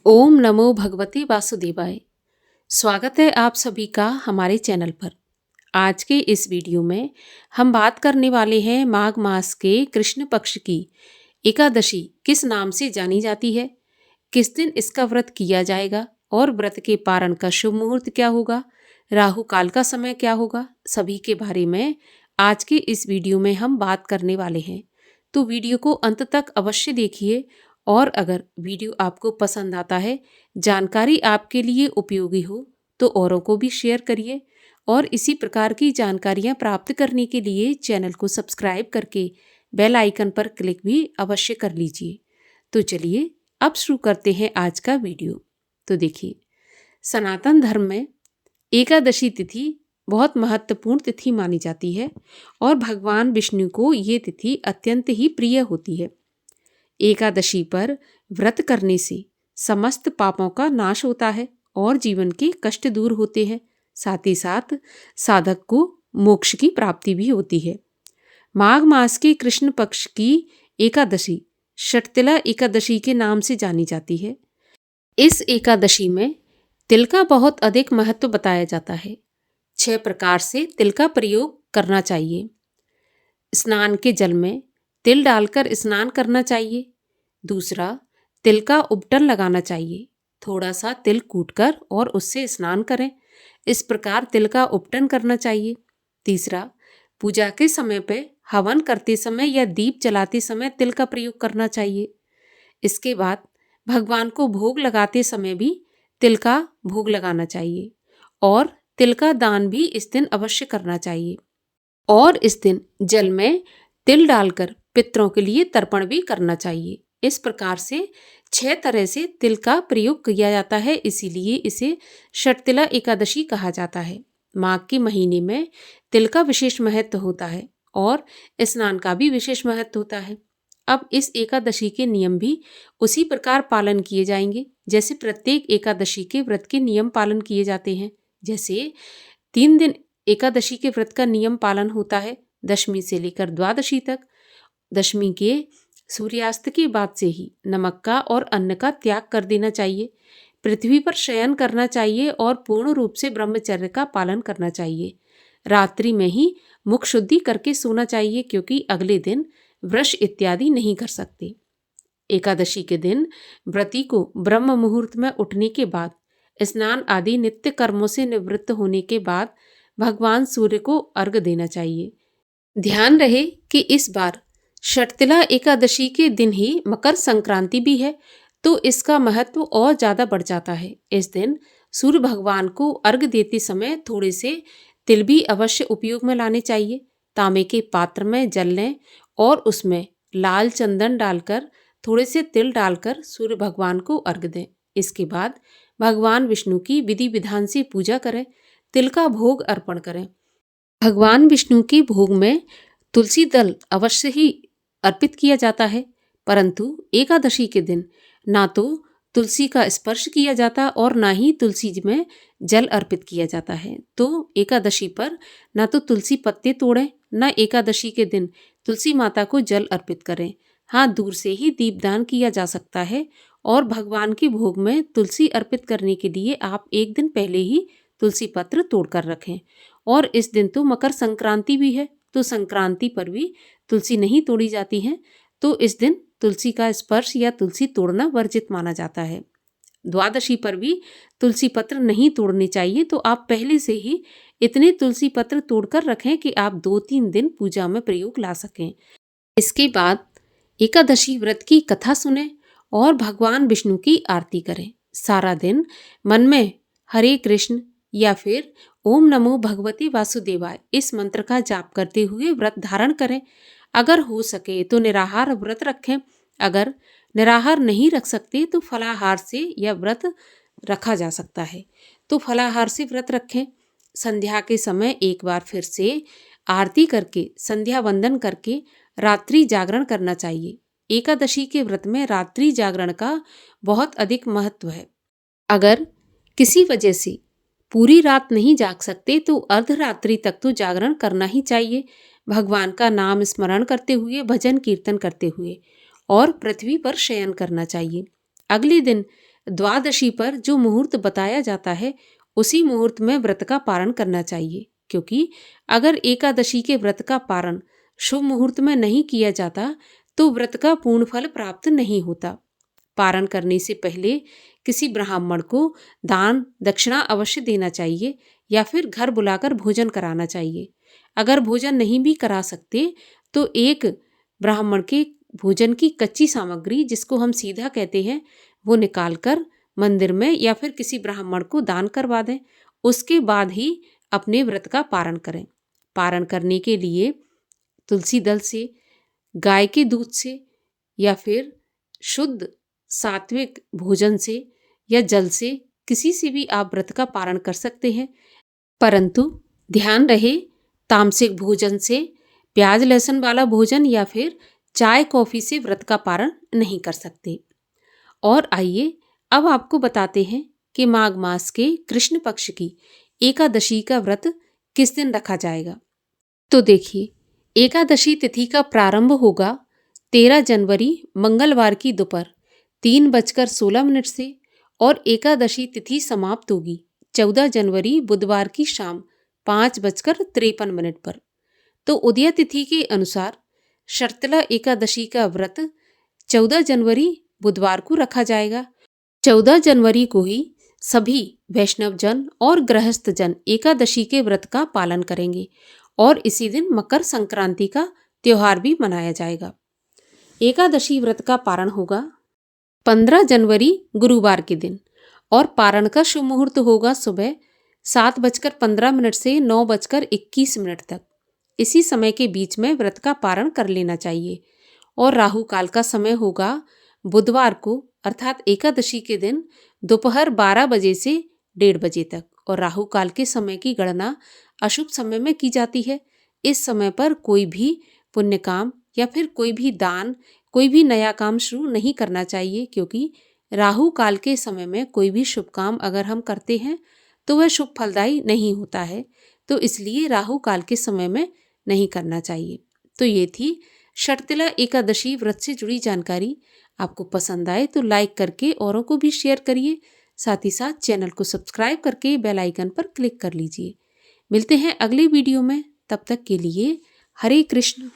ओम नमो भगवते वासुदेवाय। स्वागत है आप सभी का हमारे चैनल पर। आज के इस वीडियो में हम बात करने वाले हैं माघ मास के कृष्ण पक्ष की एकादशी किस नाम से जानी जाती है, किस दिन इसका व्रत किया जाएगा और व्रत के पारण का शुभ मुहूर्त क्या होगा, राहु काल का समय क्या होगा, सभी के बारे में आज के इस वीडियो में हम बात करने वाले हैं। तो वीडियो को अंत तक अवश्य देखिए और अगर वीडियो आपको पसंद आता है, जानकारी आपके लिए उपयोगी हो तो औरों को भी शेयर करिए और इसी प्रकार की जानकारियां प्राप्त करने के लिए चैनल को सब्सक्राइब करके बेल आइकन पर क्लिक भी अवश्य कर लीजिए। तो चलिए अब शुरू करते हैं आज का वीडियो। तो देखिए, सनातन धर्म में एकादशी तिथि बहुत महत्वपूर्ण तिथि मानी जाती है और भगवान विष्णु को ये तिथि अत्यंत ही प्रिय होती है। एकादशी पर व्रत करने से समस्त पापों का नाश होता है और जीवन के कष्ट दूर होते हैं। साथ ही साथ साधक को मोक्ष की प्राप्ति भी होती है। माघ मास के कृष्ण पक्ष की एकादशी षटतिला एकादशी के नाम से जानी जाती है। इस एकादशी में तिल का बहुत अधिक महत्व बताया जाता है। 6 प्रकार से तिल का प्रयोग करना चाहिए। स्नान के जल में तिल डालकर स्नान करना चाहिए। दूसरा, तिल का उपटन लगाना चाहिए। थोड़ा सा तिल कूटकर और उससे स्नान करें। इस प्रकार तिल का उपटन करना चाहिए। तीसरा, पूजा के समय पे हवन करते समय या दीप जलाते समय तिल का प्रयोग करना चाहिए। इसके बाद भगवान को भोग लगाते समय भी तिल का भोग लगाना चाहिए और तिल का दान भी इस दिन अवश्य करना चाहिए। और इस दिन जल में तिल डालकर पितरों के लिए तर्पण भी करना चाहिए। इस प्रकार से 6 तरह से तिल का प्रयोग किया जाता है, इसीलिए इसे षटतिला एकादशी कहा जाता है। माघ के महीने में तिल का विशेष महत्व होता है और स्नान का भी विशेष महत्व होता है। अब इस एकादशी के नियम भी उसी प्रकार पालन किए जाएंगे जैसे प्रत्येक एकादशी के व्रत के नियम पालन किए जाते हैं। जैसे 3 दिन एकादशी के व्रत का नियम पालन होता है, दशमी से लेकर द्वादशी तक। दशमी के सूर्यास्त के बाद से ही नमक का और अन्न का त्याग कर देना चाहिए। पृथ्वी पर शयन करना चाहिए और पूर्ण रूप से ब्रह्मचर्य का पालन करना चाहिए। रात्रि में ही मुख शुद्धि करके सोना चाहिए क्योंकि अगले दिन वृष इत्यादि नहीं कर सकते। एकादशी के दिन व्रती को ब्रह्म मुहूर्त में उठने के बाद स्नान आदि नित्य कर्मों से निवृत्त होने के बाद भगवान सूर्य को अर्घ्य देना चाहिए। ध्यान रहे कि इस बार षटतिला एकादशी के दिन ही मकर संक्रांति भी है, तो इसका महत्व और ज़्यादा बढ़ जाता है। इस दिन सूर्य भगवान को अर्घ्य देते समय थोड़े से तिल भी अवश्य उपयोग में लाने चाहिए। तांबे के पात्र में जल लें और उसमें लाल चंदन डालकर थोड़े से तिल डालकर सूर्य भगवान को अर्घ्य दें। इसके बाद भगवान विष्णु की विधि विधान से पूजा करें, तिल का भोग अर्पण करें। भगवान विष्णु के भोग में तुलसी दल अवश्य ही अर्पित किया जाता है, परंतु एकादशी के दिन ना तो तुलसी का स्पर्श किया जाता और ना ही तुलसी में जल अर्पित किया जाता है। तो एकादशी पर ना तो तुलसी पत्ते तोड़ें, ना एकादशी के दिन तुलसी माता को जल अर्पित करें। हाँ, दूर से ही दीपदान किया जा सकता है और भगवान के भोग में तुलसी अर्पित करने के लिए आप एक दिन पहले ही तुलसी पत्र तोड़कर रखें। और इस दिन तो मकर संक्रांति भी है, तो संक्रांति पर भी तुलसी नहीं तोड़ी जाती है, तो इस दिन तुलसी का स्पर्श या तुलसी तोड़ना वर्जित माना जाता है। द्वादशी पर भी तुलसी पत्र नहीं तोड़ने चाहिए, तो आप पहले से ही इतने तुलसी पत्र तोड़कर रखें कि आप 2-3 दिन पूजा में प्रयोग ला सकें। इसके बाद एकादशी व्रत की कथा सुनें और भगवान विष्णु की आरती करें। सारा दिन मन में हरे कृष्ण या फिर ओम नमो भगवते वासुदेवाय इस मंत्र का जाप करते हुए व्रत धारण करें। अगर हो सके तो निराहार व्रत रखें। अगर निराहार नहीं रख सकते तो फलाहार से यह व्रत रखा जा सकता है, तो फलाहार से व्रत रखें। संध्या के समय एक बार फिर से आरती करके संध्या वंदन करके रात्रि जागरण करना चाहिए। एकादशी के व्रत में रात्रि जागरण का बहुत अधिक महत्व है। अगर किसी वजह से पूरी रात नहीं जाग सकते तो अर्धरात्रि तक तो जागरण करना ही चाहिए। भगवान का नाम स्मरण करते हुए, भजन कीर्तन करते हुए और पृथ्वी पर शयन करना चाहिए। अगले दिन द्वादशी पर जो मुहूर्त बताया जाता है उसी मुहूर्त में व्रत का पारण करना चाहिए, क्योंकि अगर एकादशी के व्रत का पारण शुभ मुहूर्त में नहीं किया जाता तो व्रत का पूर्ण फल प्राप्त नहीं होता। पारण करने से पहले किसी ब्राह्मण को दान दक्षिणा अवश्य देना चाहिए या फिर घर बुलाकर भोजन कराना चाहिए। अगर भोजन नहीं भी करा सकते तो एक ब्राह्मण के भोजन की कच्ची सामग्री, जिसको हम सीधा कहते हैं, वो निकालकर मंदिर में या फिर किसी ब्राह्मण को दान करवा दें। उसके बाद ही अपने व्रत का पारण करें। पारण करने के लिए तुलसी दल से, गाय के दूध से या फिर शुद्ध सात्विक भोजन से या जल से, किसी से भी आप व्रत का पारण कर सकते हैं। परंतु ध्यान रहे, तामसिक भोजन से, प्याज लहसुन वाला भोजन या फिर चाय कॉफ़ी से व्रत का पारण नहीं कर सकते। और आइए अब आपको बताते हैं कि माघ मास के कृष्ण पक्ष की एकादशी का व्रत किस दिन रखा जाएगा। तो देखिए, एकादशी तिथि का प्रारंभ होगा 13 जनवरी मंगलवार की दोपहर 3:16 से और एकादशी तिथि समाप्त होगी 14 जनवरी बुधवार की शाम 5:53 पर। तो उदय तिथि के अनुसार शर्तला एकादशी का व्रत 14 जनवरी बुधवार को रखा जाएगा। 14 जनवरी को ही सभी वैष्णव जन और गृहस्थ जन एकादशी के व्रत का पालन करेंगे और इसी दिन मकर संक्रांति का त्योहार भी मनाया जाएगा। एकादशी व्रत का पारण होगा 15 जनवरी गुरुवार के दिन और पारण का शुभ मुहूर्त होगा सुबह 7:15 से 9:21 तक। इसी समय के बीच में व्रत का पारण कर लेना चाहिए। और राहु काल का समय होगा बुधवार को अर्थात एकादशी के दिन दोपहर 12 बजे से 1:30 बजे तक। और राहु काल के समय की गणना अशुभ समय में की जाती है। इस समय पर कोई भी पुण्य काम या फिर कोई भी दान, कोई भी नया काम शुरू नहीं करना चाहिए, क्योंकि राहु काल के समय में कोई भी शुभ काम अगर हम करते हैं तो वह शुभ फलदायी नहीं होता है। तो इसलिए राहु काल के समय में नहीं करना चाहिए। तो ये थी शर्तिला एकादशी व्रत से जुड़ी जानकारी। आपको पसंद आए तो लाइक करके औरों को भी शेयर करिए। साथ ही साथ चैनल को सब्सक्राइब करके बेल आइकन पर क्लिक कर लीजिए। मिलते हैं अगले वीडियो में, तब तक के लिए हरे कृष्ण।